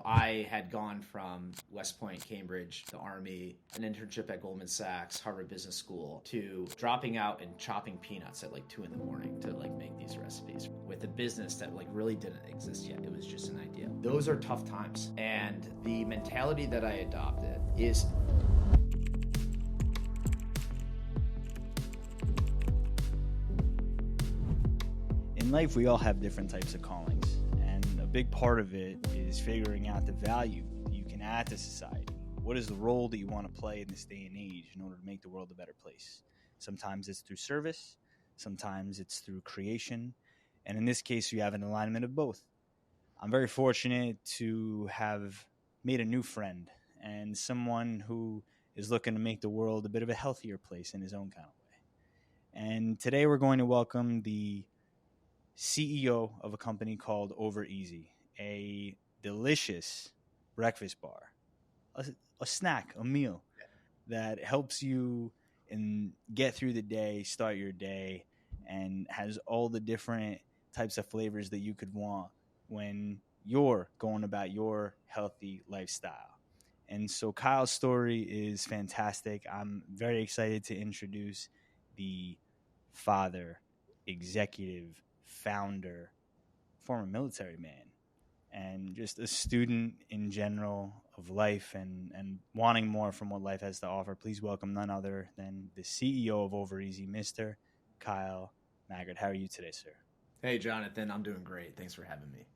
I had gone from West Point, Cambridge, the Army, an internship at Goldman Sachs, Harvard Business School, to dropping out and chopping peanuts at like 2 in the morning to like make these recipes with a business that like really didn't exist yet. It was just an idea. Those are tough times. And the mentality that I adopted is in life, we all have different types of callings, and a big part of it is figuring out the value you can add to society. What is the role that you want to play in this day and age in order to make the world a better place? Sometimes it's through service, sometimes it's through creation, and in this case, you have an alignment of both. I'm very fortunate to have made a new friend and someone who is looking to make the world a bit of a healthier place in his own kind of way. And today we're going to welcome the CEO of a company called Over Easy, a delicious breakfast bar, a snack, a meal that helps you get through the day, start your day, and has all the different types of flavors that you could want when you're going about your healthy lifestyle. And so Kyle's story is fantastic. I'm very excited to introduce the father, executive, founder, former military man, and just a student in general of life and wanting more from what life has to offer. Please welcome none other than the CEO of Over Easy, Mr. Kyle Maggard. How are you today, sir? Hey, Jonathan, I'm doing great. Thanks for having me.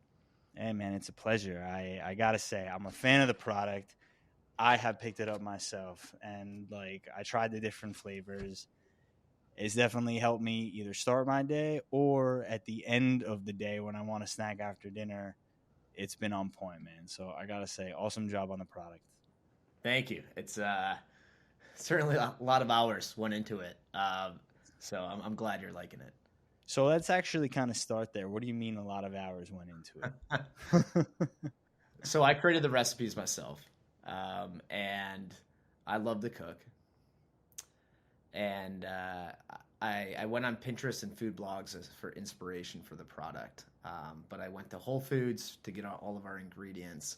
Hey, man, it's a pleasure. I got to say, I'm a fan of the product. I have picked it up myself, and I tried the different flavors. It's definitely helped me either start my day or at the end of the day when I want a snack after dinner. It's been on point, man. So I got to say, awesome job on the product. Thank you. It's certainly a lot of hours went into it. So I'm glad you're liking it. So let's actually kind of start there. What do you mean a lot of hours went into it? So I created the recipes myself, and I love to cook. And I went on Pinterest and food blogs for inspiration for the product. But I went to Whole Foods to get all of our ingredients.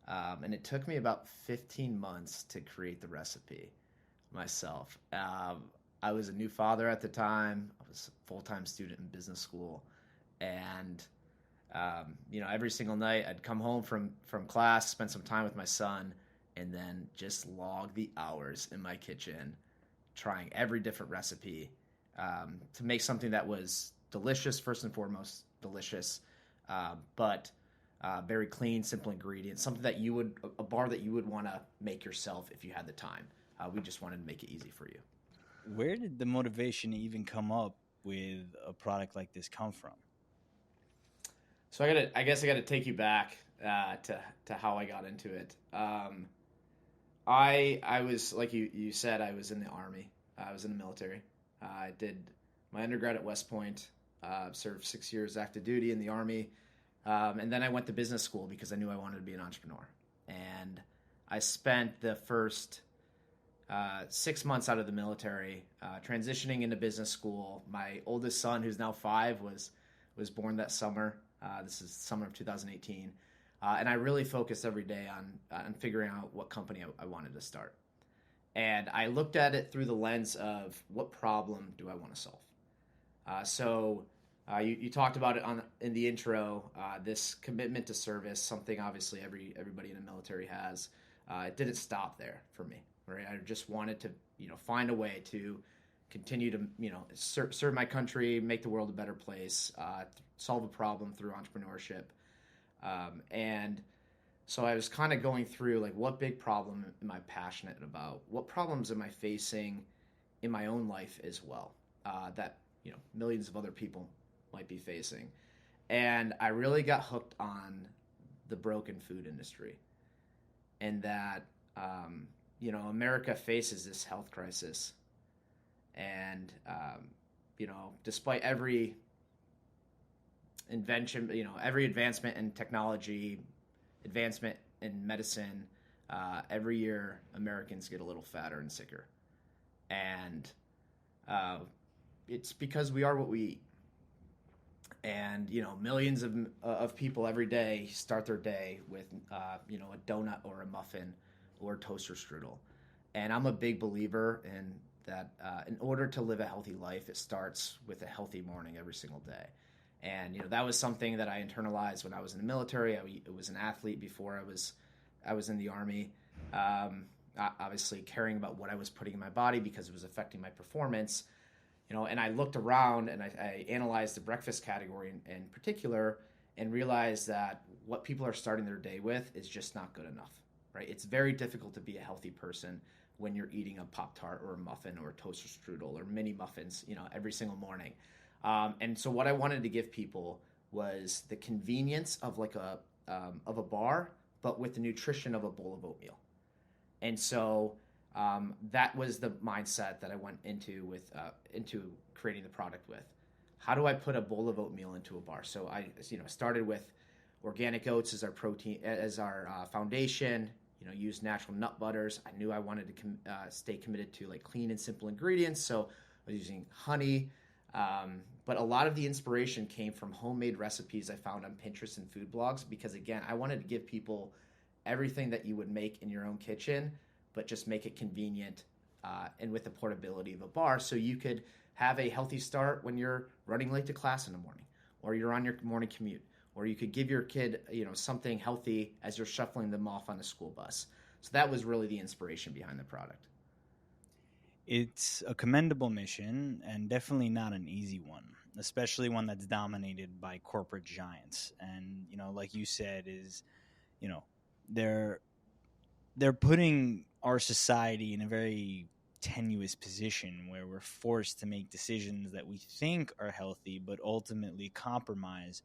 And it took me about 15 months to create the recipe myself. I was a new father at the time. I was a full-time student in business school. And, every single night I'd come home from class, spend some time with my son, and then just log the hours in my kitchen trying every different recipe to make something that was delicious, first and foremost, delicious, but very clean, simple ingredients, something that a bar that you would want to make yourself if you had the time. We just wanted to make it easy for you. Where did the motivation to even come up with a product like this come from? So I guess I got to take you back to how I got into it. I was, like you said, I was in the Army. I was in the military. I did my undergrad at West Point, served 6 years active duty in the Army, and then I went to business school because I knew I wanted to be an entrepreneur. And I spent the first 6 months out of the military transitioning into business school. My oldest son, who's now 5, was born that summer. This is summer of 2018. And I really focused every day on figuring out what company I wanted to start. And I looked at it through the lens of what problem do I want to solve? So you talked about it in the intro, this commitment to service, something obviously everybody in the military has. It didn't stop there for me, right? I just wanted to, find a way to continue to, serve my country, make the world a better place, solve a problem through entrepreneurship. And so I was kind of going through what big problem am I passionate about? What problems am I facing in my own life as well that millions of other people might be facing? And I really got hooked on the broken food industry, and that America faces this health crisis, and despite every invention, every advancement in technology, advancement in medicine, every year Americans get a little fatter and sicker. And it's because we are what we eat. And millions of people every day start their day with a donut or a muffin or a toaster strudel. And I'm a big believer in that. In order to live a healthy life, it starts with a healthy morning every single day. And that was something that I internalized when I was in the military. I was an athlete before I was in the Army. Obviously caring about what I was putting in my body because it was affecting my performance. And I looked around and I analyzed the breakfast category in particular and realized that what people are starting their day with is just not good enough, right? It's very difficult to be a healthy person when you're eating a Pop-Tart or a muffin or a toaster strudel or mini muffins, every single morning. And so what I wanted to give people was the convenience of like of a bar, but with the nutrition of a bowl of oatmeal. And so that was the mindset that I went into creating the product with. How do I put a bowl of oatmeal into a bar? So I started with organic oats as our protein, as our foundation. Used natural nut butters. I knew I wanted to stay committed to like clean and simple ingredients, so I was using honey. But a lot of the inspiration came from homemade recipes I found on Pinterest and food blogs because, again, I wanted to give people everything that you would make in your own kitchen, but just make it convenient and with the portability of a bar so you could have a healthy start when you're running late to class in the morning or you're on your morning commute, or you could give your kid something healthy as you're shuffling them off on the school bus. So that was really the inspiration behind the product. It's a commendable mission and definitely not an easy one, especially one that's dominated by corporate giants. And, like you said, they're putting our society in a very tenuous position where we're forced to make decisions that we think are healthy, but ultimately compromise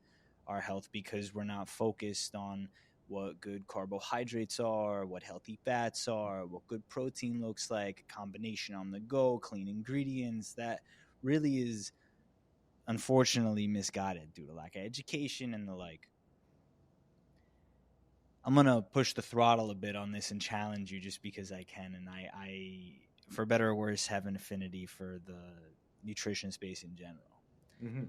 our health because we're not focused on what good carbohydrates are, what healthy fats are, what good protein looks like, combination on the go, clean ingredients. That really is unfortunately misguided due to lack of education and the like. I'm going to push the throttle a bit on this and challenge you just because I can. And I, for better or worse, have an affinity for the nutrition space in general. Mm-hmm.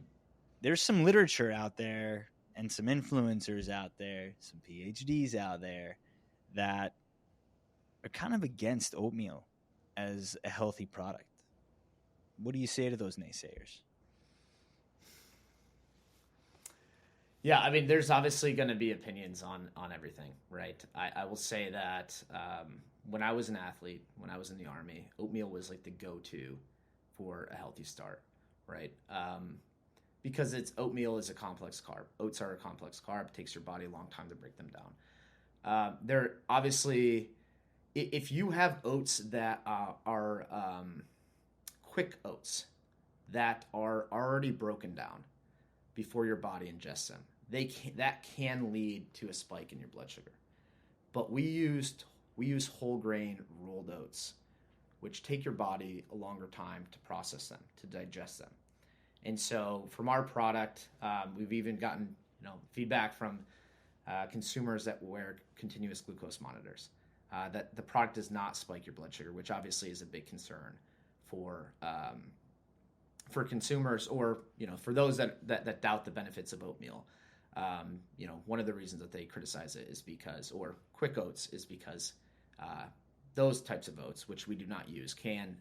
There's some literature out there and some influencers out there, some PhDs out there that are kind of against oatmeal as a healthy product. What do you say to those naysayers? Yeah, I mean, there's obviously going to be opinions on everything, right? I will say that when I was an athlete, when I was in the Army, oatmeal was like the go-to for a healthy start, right? Because oatmeal is a complex carb. Oats are a complex carb. It takes your body a long time to break them down. They're obviously, if you have oats that are quick oats that are already broken down before your body ingests them, that can lead to a spike in your blood sugar. But we use whole grain rolled oats, which take your body a longer time to process them, to digest them. And so from our product, we've even gotten feedback from consumers that wear continuous glucose monitors, that the product does not spike your blood sugar, which obviously is a big concern for consumers, or for those that doubt the benefits of oatmeal. One of the reasons that they criticize it is because, or quick oats, is because those types of oats, which we do not use, can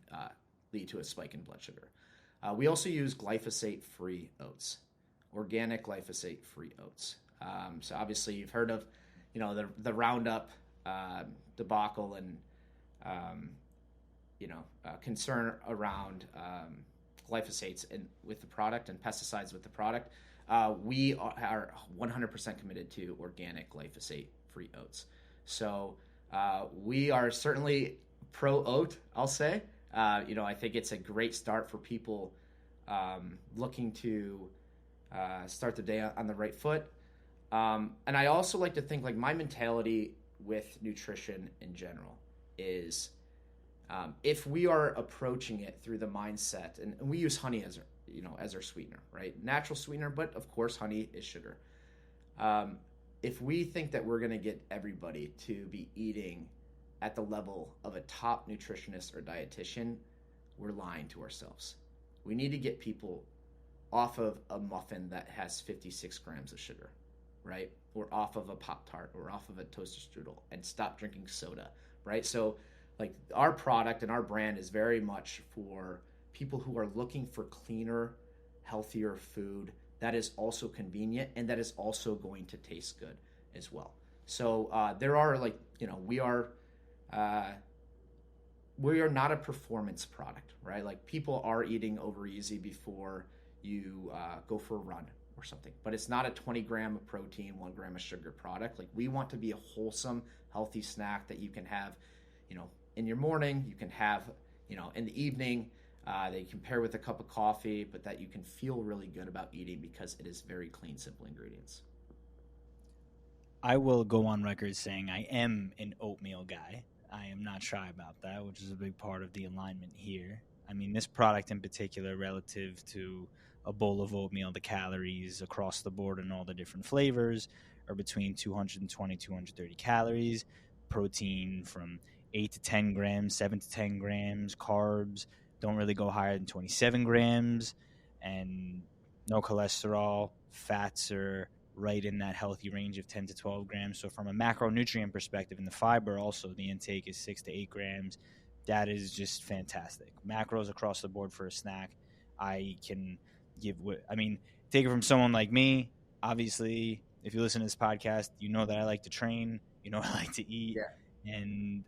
lead to a spike in blood sugar. We also use glyphosate-free oats, organic glyphosate-free oats. So obviously you've heard of, the Roundup debacle and, concern around glyphosates with the product and pesticides with the product. We are 100% committed to organic glyphosate-free oats. So we are certainly pro-oat, I'll say. I think it's a great start for people looking to start the day on the right foot. And I also like to think, like, my mentality with nutrition in general is if we are approaching it through the mindset, and we use honey as our sweetener, right? Natural sweetener, but of course honey is sugar. If we think that we're going to get everybody to be eating at the level of a top nutritionist or dietitian, we're lying to ourselves. We need to get people off of a muffin that has 56 grams of sugar, right? Or off of a Pop-Tart or off of a toaster strudel, and stop drinking soda, right? So like our product and our brand is very much for people who are looking for cleaner, healthier food that is also convenient and that is also going to taste good as well. So there are like, we are not a performance product, right? Like people are eating over easy before you go for a run or something, but it's not a 20 gram of protein, 1 gram of sugar product. Like we want to be a wholesome, healthy snack that you can have, in your morning, you can have, in the evening, that you can pair with a cup of coffee, but that you can feel really good about eating because it is very clean, simple ingredients. I will go on record saying I am an oatmeal guy. I am not shy about that, which is a big part of the alignment here. I mean, this product in particular, relative to a bowl of oatmeal, the calories across the board and all the different flavors are between 220, 230 calories, protein from 8 to 10 grams, 7 to 10 grams, carbs don't really go higher than 27 grams, and no cholesterol. Fats are right in that healthy range of 10 to 12 grams. So from a macronutrient perspective, and the fiber also, the intake is 6 to 8 grams. That is just fantastic. Macros across the board for a snack. I can take it from someone like me. Obviously, if you listen to this podcast, you know that I like to train, I like to eat. Yeah. And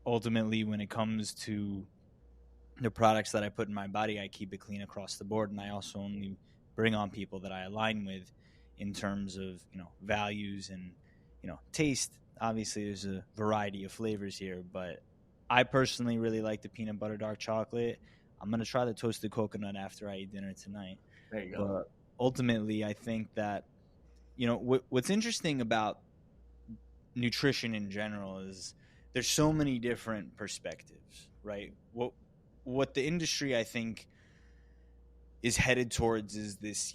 ultimately, when it comes to the products that I put in my body, I keep it clean across the board. And I also only bring on people that I align with in terms of, values and, taste. Obviously, there's a variety of flavors here, but I personally really like the peanut butter dark chocolate. I'm going to try the toasted coconut after I eat dinner tonight. There you go. But ultimately, I think that, what's interesting about nutrition in general is there's so many different perspectives, right? What the industry, I think, is headed towards is this,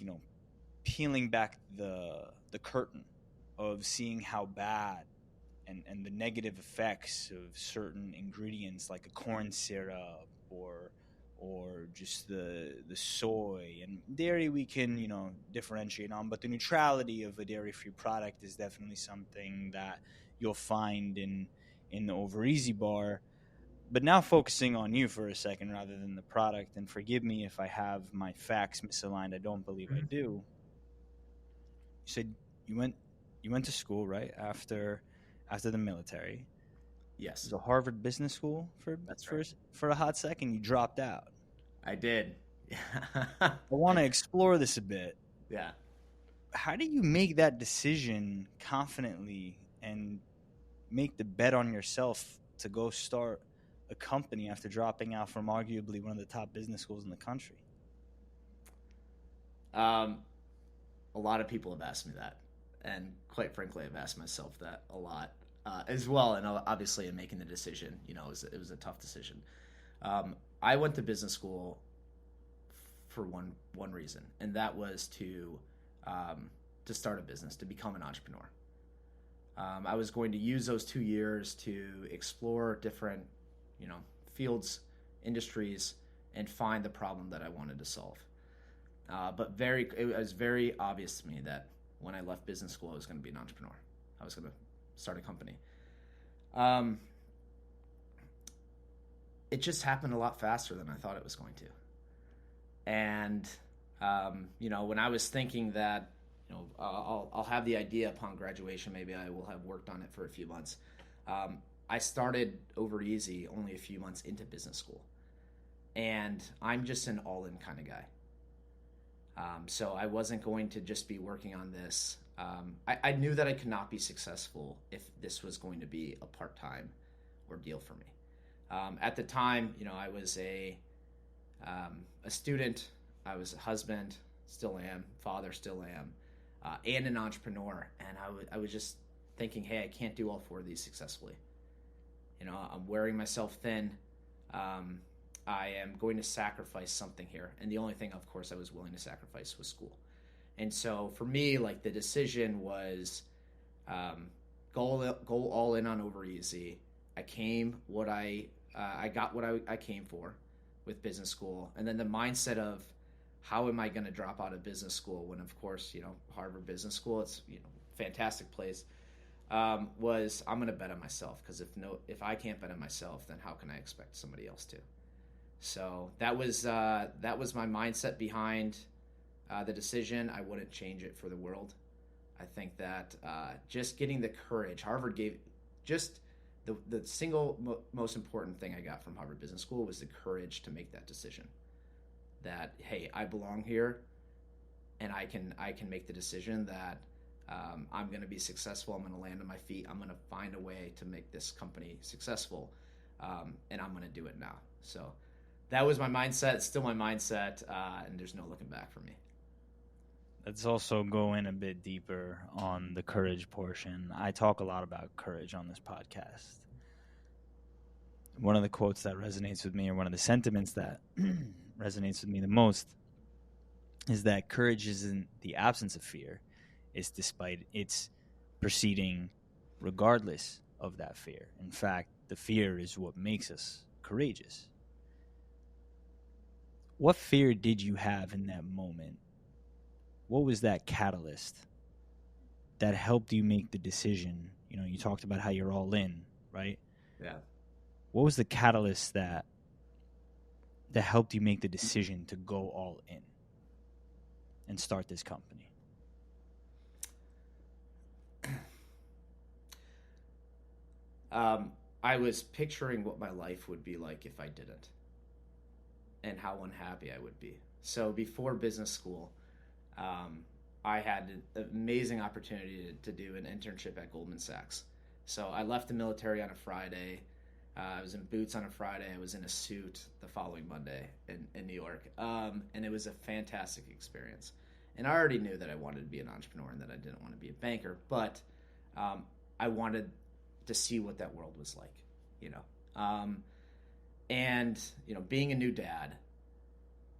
peeling back the curtain of seeing how bad and the negative effects of certain ingredients like a corn syrup or just the soy and dairy we can, differentiate on. But the neutrality of a dairy-free product is definitely something that you'll find in the Over Easy bar. But now focusing on you for a second rather than the product, and forgive me if I have my facts misaligned. I don't believe I do. You said you went to school, right, after the military. Yes. It was a Harvard Business School for a hot second. You dropped out. I did. I want to explore this a bit. Yeah. How do you make that decision confidently and make the bet on yourself to go start a company after dropping out from arguably one of the top business schools in the country? A lot of people have asked me that, and quite frankly, I've asked myself that a lot as well. And obviously, in making the decision, it was a tough decision. I went to business school for one reason, and that was to start a business, to become an entrepreneur. I was going to use those 2 years to explore different fields, industries, and find the problem that I wanted to solve. But it was very obvious to me that when I left business school, I was going to be an entrepreneur. I was going to start a company. It just happened a lot faster than I thought it was going to. And, when I was thinking that, I'll have the idea upon graduation, maybe I will have worked on it for a few months. I started Over Easy only a few months into business school, and I'm just an all-in kind of guy. So I wasn't going to just be working on this. I knew that I could not be successful if this was going to be a part-time ordeal for me. At the time, I was a student, I was a husband, still am, father, still am, and an entrepreneur. And I was just thinking, hey, I can't do all 4 of these successfully. I'm wearing myself thin. I am going to sacrifice something here. And the only thing, of course, I was willing to sacrifice was school. And so for me, the decision was go all in on Over Easy. I got what I came for with business school. And then the mindset of how am I going to drop out of business school when, of course, Harvard Business School, it's, fantastic place. Was I'm going to bet on myself, because if I can't bet on myself, then how can I expect somebody else to? So that was my mindset behind the decision. I wouldn't change it for the world. I think that just getting the courage, Harvard gave just the single most important thing I got from Harvard Business School was the courage to make that decision. That, hey, I belong here, and I can make the decision that I'm going to be successful. I'm going to land on my feet. I'm going to find a way to make this company successful, and I'm going to do it now. So that was my mindset. It's still my mindset, and there's no looking back for me. Let's also go in a bit deeper on the courage portion. I talk a lot about courage on this podcast. One of the quotes that resonates with me, or one of the sentiments that resonates with me the most, is that courage isn't the absence of fear. It's proceeding regardless of that fear. In fact, the fear is what makes us courageous. What fear did you have in that moment? What was that catalyst that helped you make the decision? You talked about how you're all in, right? Yeah. What was the catalyst that helped you make the decision to go all in and start this company? I was picturing what my life would be like if I didn't, and how unhappy I would be. So before business school, I had an amazing opportunity to do an internship at Goldman Sachs. So I left the military on a Friday. I was in boots on a Friday. I was in a suit the following Monday in New York. And it was a fantastic experience. And I already knew that I wanted to be an entrepreneur and that I didn't want to be a banker, but I wanted to see what that world was like, and, being a new dad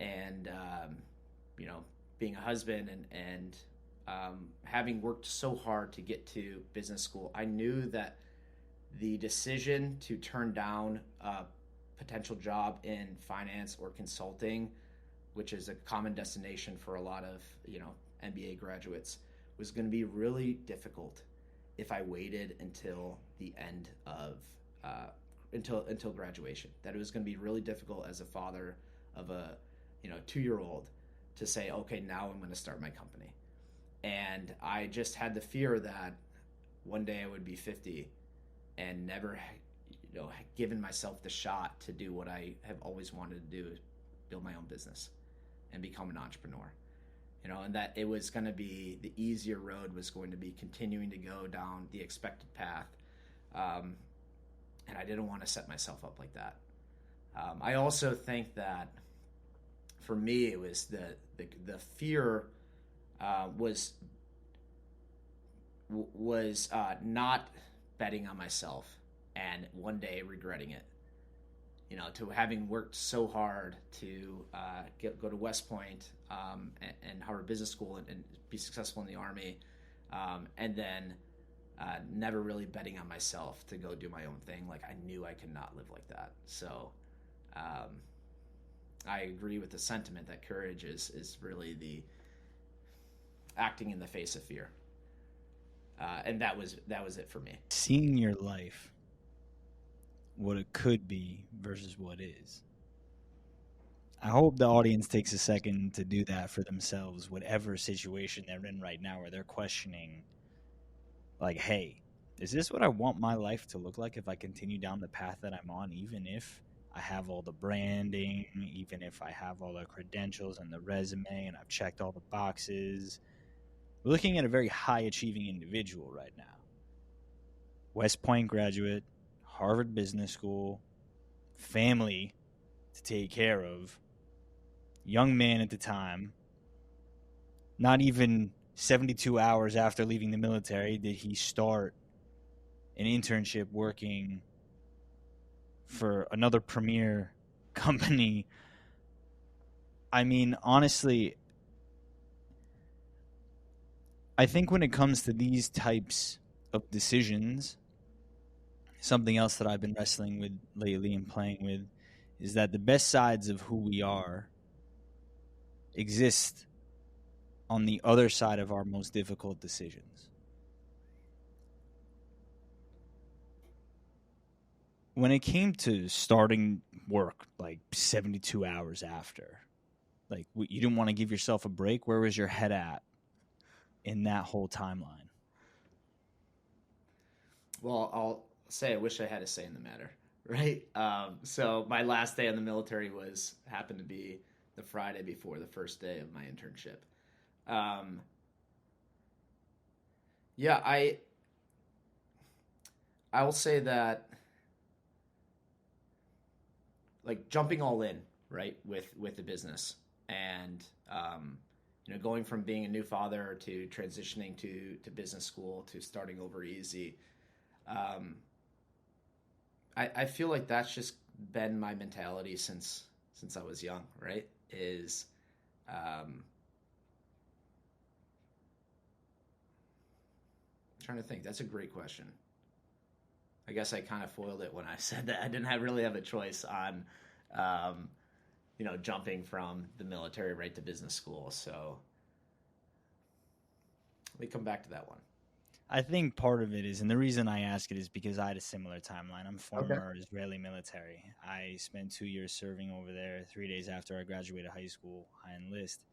and, being a husband and having worked so hard to get to business school, I knew that the decision to turn down a potential job in finance or consulting, which is a common destination for a lot of, MBA graduates, was going to be really difficult if I waited until the end of until graduation. That it was going to be really difficult as a father of a 2-year-old to say, okay, now I'm going to start my company. And I just had the fear that one day I would be 50 and never, given myself the shot to do what I have always wanted to do, build my own business and become an entrepreneur. And that it was going to be the easier road, was going to be continuing to go down the expected path. And I didn't want to set myself up like that. I also think that for me, it was the fear was not betting on myself and one day regretting it. To having worked so hard to go to West Point and Harvard Business School and be successful in the Army, and then never really betting on myself to go do my own thing. Like, I knew I could not live like that. So I agree with the sentiment that courage is really the acting in the face of fear. And that was it for me. Seeing your life, what it could be versus what is. I hope the audience takes a second to do that for themselves, whatever situation they're in right now, where they're questioning, like, hey, is this what I want my life to look like if I continue down the path that I'm on, even if I have all the branding, even if I have all the credentials and the resume and I've checked all the boxes? We're looking at a very high-achieving individual right now. West Point graduate, Harvard Business School, family to take care of, young man at the time. Not even 72 hours after leaving the military did he start an internship working for another premier company. I mean, honestly, I think when it comes to these types of decisions, something else that I've been wrestling with lately and playing with is that the best sides of who we are exist on the other side of our most difficult decisions. When it came to starting work, like 72 hours after, like you didn't want to give yourself a break. Where was your head at in that whole timeline? Well, I'll say I wish I had a say in the matter, right? So my last day in the military happened to be the Friday before the first day of my internship. Um, yeah, I will say that, like, jumping all in, right, with the business, and going from being a new father to transitioning to business school to starting over easy. um, I feel like that's just been my mentality since I was young, right? Is trying to think. That's a great question. I guess I kind of foiled it when I said that I didn't really have a choice on, um, jumping from the military right to business school. So let me come back to that one. I think part of it is, and the reason I ask it is because I had a similar timeline. I'm Okay. former Israeli military. I spent 2 years serving over there. 3 days after I graduated high school, I enlist.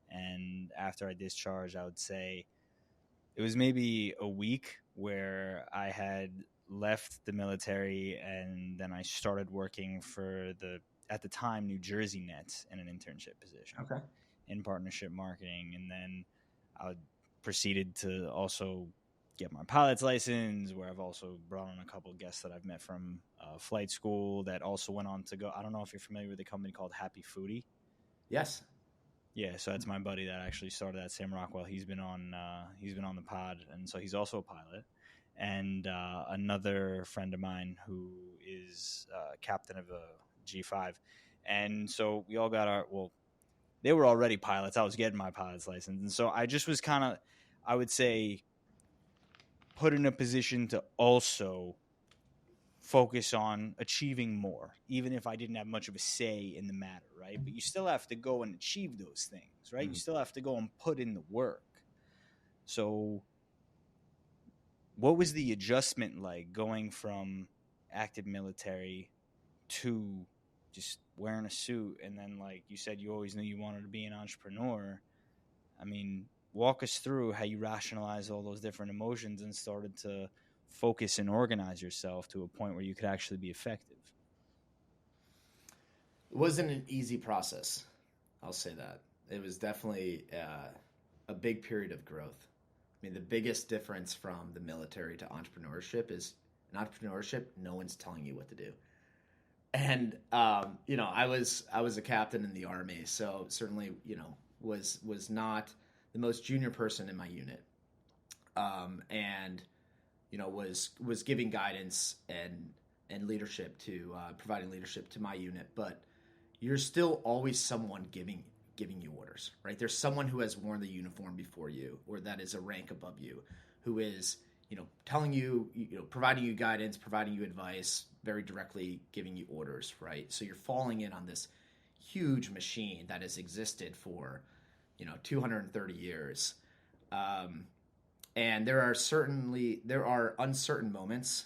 And after I discharged, I would say it was maybe a week where I had left the military, and then I started working for at the time, New Jersey Nets in an internship position Okay. in partnership marketing. And then I proceeded to also get my pilot's license, where I've also brought on a couple of guests that I've met from flight school that also went on to go. I don't know if you're familiar with a company called Happy Foodie. Yes. Yeah, so that's my buddy that actually started at Sam Rockwell. He's been on the pod, and so he's also a pilot. And another friend of mine who is captain of a G5. And so we all got they were already pilots. I was getting my pilot's license. And so I just was kind of, I would say, put in a position to also focus on achieving more, even if I didn't have much of a say in the matter, right? But you still have to go and achieve those things, right? You still have to go and put in the work. So what was the adjustment like going from active military to just wearing a suit? And then, like you said, you always knew you wanted to be an entrepreneur. I mean, walk us through how you rationalize all those different emotions and started to focus and organize yourself to a point where you could actually be effective. It wasn't an easy process. I'll say that. It was definitely a big period of growth. I mean, the biggest difference from the military to entrepreneurship is, in entrepreneurship, no one's telling you what to do. And I was a captain in the Army, so certainly was not the most junior person in my unit, and was giving guidance and leadership to providing leadership to my unit. But you're still always someone giving you orders, right? There's someone who has worn the uniform before you, or that is a rank above you, who is telling you, providing you guidance, providing you advice, very directly giving you orders, right? So you're falling in on this huge machine that has existed for 230 years. And there are uncertain moments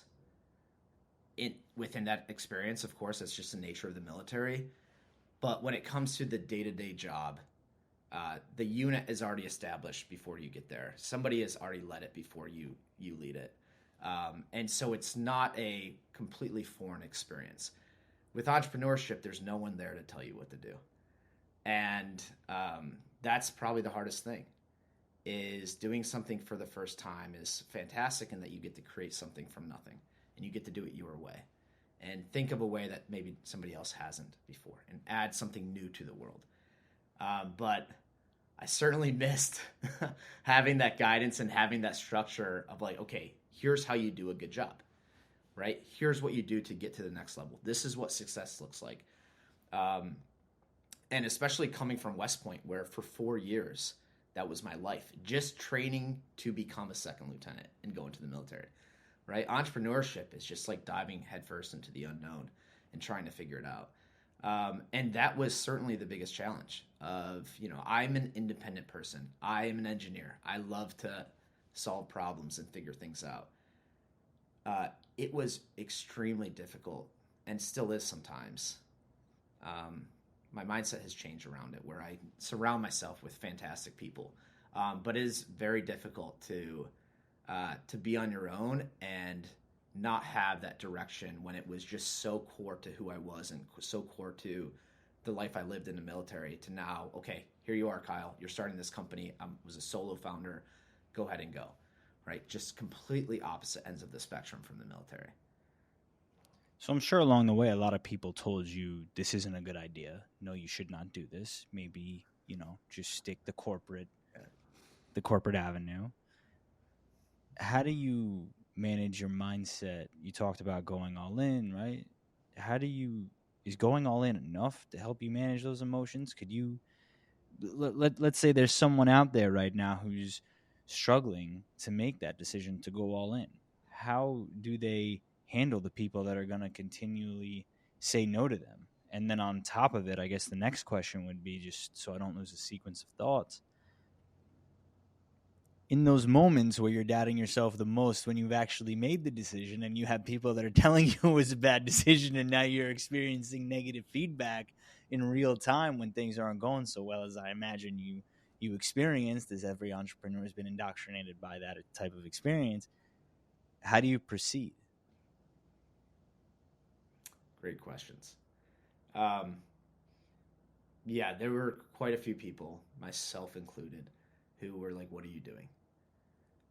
within that experience. Of course, that's just the nature of the military. But when it comes to the day-to-day job, the unit is already established before you get there. Somebody has already led it before you lead it. And so it's not a completely foreign experience. With entrepreneurship, there's no one there to tell you what to do. And that's probably the hardest thing, is doing something for the first time is fantastic in that you get to create something from nothing, and you get to do it your way and think of a way that maybe somebody else hasn't before and add something new to the world. But I certainly missed having that guidance and having that structure of, like, okay, here's how you do a good job, right? Here's what you do to get to the next level. This is what success looks like. And especially coming from West Point, where for 4 years, that was my life, just training to become a second lieutenant and go into the military, right? Entrepreneurship is just like diving headfirst into the unknown and trying to figure it out. And that was certainly the biggest challenge of, I'm an independent person. I am an engineer. I love to solve problems and figure things out. It was extremely difficult and still is sometimes. My mindset has changed around it where I surround myself with fantastic people. But it is very difficult to be on your own and not have that direction when it was just so core to who I was and so core to the life I lived in the military to now, okay, here you are, Kyle. You're starting this company. I was a solo founder. Go ahead and go, right? Just completely opposite ends of the spectrum from the military. So I'm sure along the way, a lot of people told you this isn't a good idea. No, you should not do this. Maybe, just stick the corporate avenue. How do you manage your mindset? You talked about going all in, right? Is going all in enough to help you manage those emotions? Could you, let's say there's someone out there right now who's struggling to make that decision to go all in. How do they handle the people that are going to continually say no to them? And then on top of it, I guess the next question would be, just so I don't lose a sequence of thoughts, in those moments where you're doubting yourself the most, when you've actually made the decision and you have people that are telling you it was a bad decision and now you're experiencing negative feedback in real time when things aren't going so well as I imagine you experienced, as every entrepreneur has been indoctrinated by that type of experience, how do you proceed? Great questions. Yeah, there were quite a few people, myself included, who were like, what are you doing?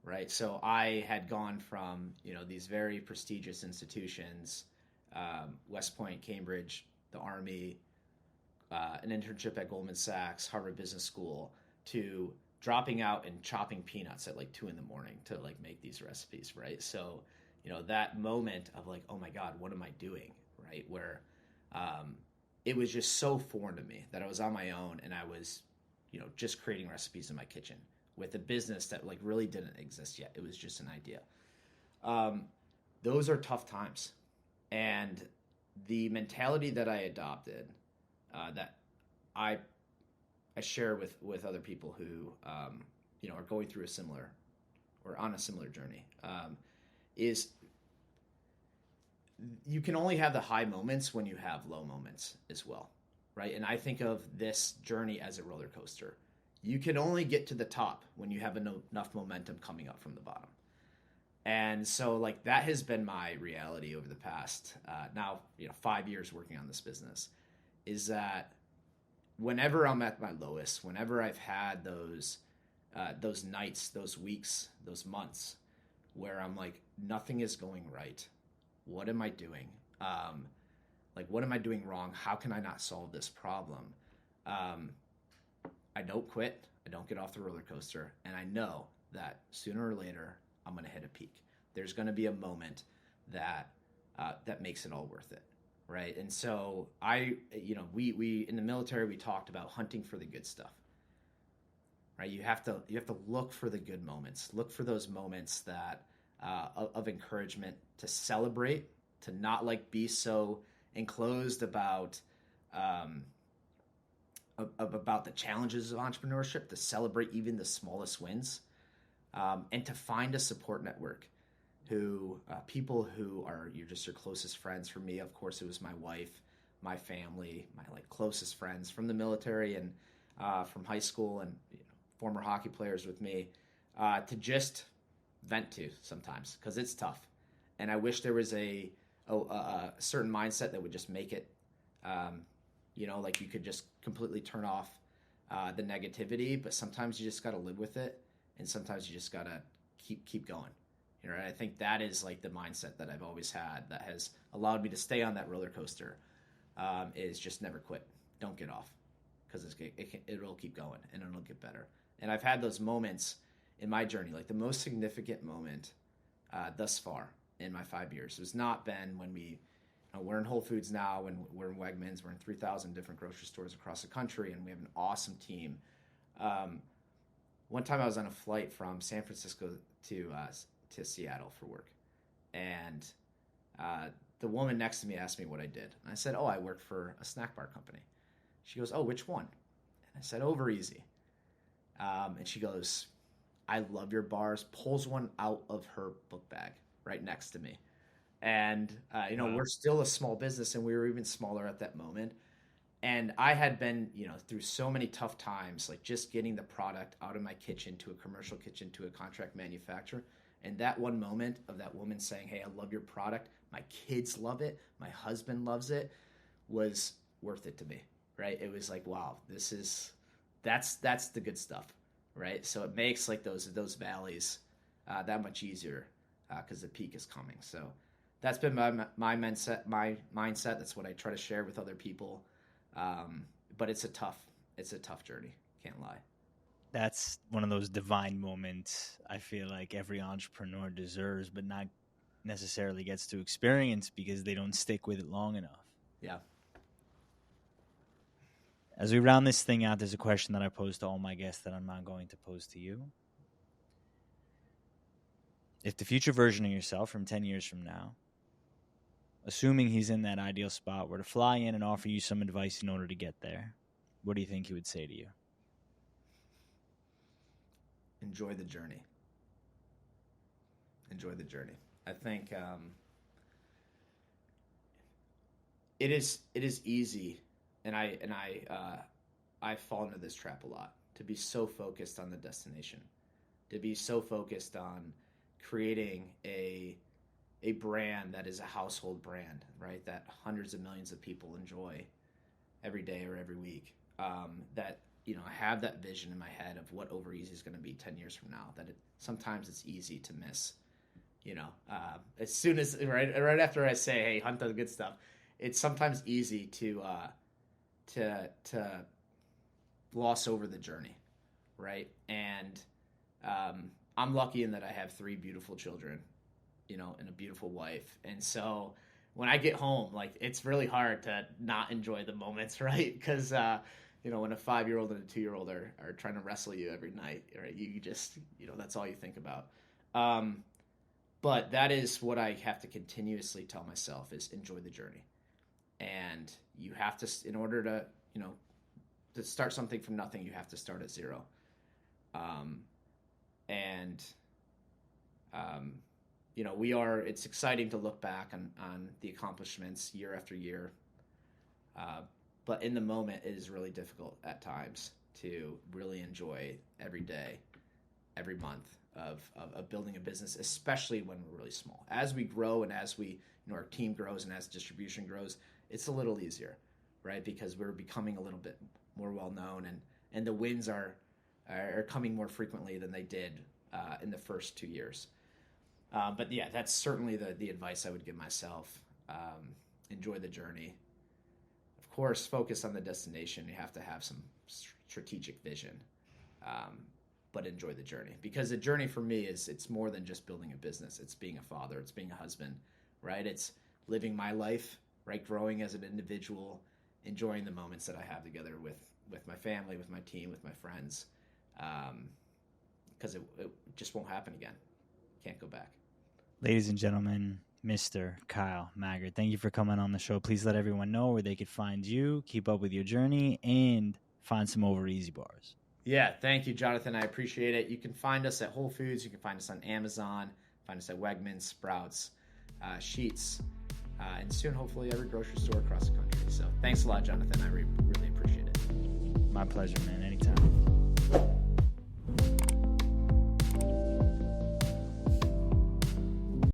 Right. So I had gone from, these very prestigious institutions, West Point, Cambridge, the Army, an internship at Goldman Sachs, Harvard Business School, to dropping out and chopping peanuts at like 2 a.m. to like make these recipes. Right. So, that moment of like, oh my God, what am I doing? Right. Where it was just so foreign to me that I was on my own and I was, just creating recipes in my kitchen with a business that like really didn't exist yet. It was just an idea. Those are tough times. And the mentality that I adopted, that I share with other people who, are going through a similar or on a similar journey, is you can only have the high moments when you have low moments as well, right? And I think of this journey as a roller coaster. You can only get to the top when you have enough momentum coming up from the bottom. And so like that has been my reality over the past, now, 5 years working on this business, is that whenever I'm at my lowest, whenever I've had those nights, those weeks, those months where I'm like, nothing is going right. What am I doing? What am I doing wrong? How can I not solve this problem? I don't quit. I don't get off the roller coaster. And I know that sooner or later, I'm going to hit a peak. There's going to be a moment that makes it all worth it. Right. And so we in the military, we talked about hunting for the good stuff. Right. You have to look for the good moments, look for those moments that of encouragement, to celebrate, to not like be so enclosed about the challenges of entrepreneurship, to celebrate even the smallest wins, and to find a support network who people who are your closest friends. For me, of course, it was my wife, my family, my closest friends from the military and from high school, and former hockey players with me, to just vent to sometimes, because it's tough. And I wish there was a certain mindset that would just make it, you could just completely turn off the negativity, but sometimes you just got to live with it, and sometimes you just got to keep going. And I think that is like the mindset that I've always had that has allowed me to stay on that roller coaster, is just never quit. Don't get off, because it'll keep going and it'll get better. And I've had those moments in my journey. Like the most significant moment thus far in my 5 years has not been when we're in Whole Foods now, and we're in Wegmans, we're in 3,000 different grocery stores across the country, and we have an awesome team. One time I was on a flight from San Francisco to Seattle for work, and the woman next to me asked me what I did. And I said, oh, I work for a snack bar company. She goes, oh, which one? And I said, Over Easy. And she goes, I love your bars, pulls one out of her book bag right next to me. And, Wow. we're still a small business, and we were even smaller at that moment. And I had been, through so many tough times, like just getting the product out of my kitchen to a commercial kitchen to a contract manufacturer. And that one moment of that woman saying, hey, I love your product, my kids love it, my husband loves it, was worth it to me, right? It was like, wow, that's the good stuff, right? So it makes like those valleys that much easier because the peak is coming. So that's been my mindset. That's what I try to share with other people. But it's a tough journey. Can't lie. That's one of those divine moments I feel like every entrepreneur deserves, but not necessarily gets to experience because they don't stick with it long enough. Yeah. As we round this thing out, there's a question that I pose to all my guests that I'm not going to pose to you. If the future version of yourself from 10 years from now, assuming he's in that ideal spot, were to fly in and offer you some advice in order to get there, what do you think he would say to you? Enjoy the journey. Enjoy the journey. I think it is easy, and I fall into this trap a lot, to be so focused on the destination, to be so focused on creating a brand that is a household brand, right? That hundreds of millions of people enjoy every day or every week. That I have that vision in my head of what Over Easy is going to be 10 years from now. That sometimes it's easy to miss. As soon as right after I say, "Hey, hunt the good stuff," it's sometimes easy to gloss over the journey, right? And I'm lucky in that I have 3 beautiful children, and a beautiful wife. And so when I get home, like, it's really hard to not enjoy the moments, right? Because, when a 5-year-old and a 2-year-old are trying to wrestle you every night, right? You just, that's all you think about. But that is what I have to continuously tell myself is enjoy the journey. And you have to, in order to, to start something from nothing, you have to start at zero. It's exciting to look back on the accomplishments year after year. But in the moment, it is really difficult at times to really enjoy every day, every month of building a business, especially when we're really small. As we grow and as our team grows and as distribution grows, it's a little easier, right? Because we're becoming a little bit more well-known and the wins are coming more frequently than they did in the first 2 years. But yeah, that's certainly the advice I would give myself. Enjoy the journey. Of course, focus on the destination. You have to have some strategic vision, but enjoy the journey. Because the journey for me it's more than just building a business. It's being a father. It's being a husband, right? It's living my life, right? Growing as an individual, enjoying the moments that I have together with my family, with my team, with my friends. Because it just won't happen again. Can't go back. Ladies and gentlemen, Mr. Kyle Maggard, thank you for coming on the show. Please let everyone know where they could find you, keep up with your journey, and find some Over Easy bars. Yeah, thank you, Jonathan. I appreciate it. You can find us at Whole Foods. You can find us on Amazon. Find us at Wegmans, Sprouts, Sheetz, and soon, hopefully, every grocery store across the country. So thanks a lot, Jonathan. I really appreciate it. My pleasure, man. Anytime.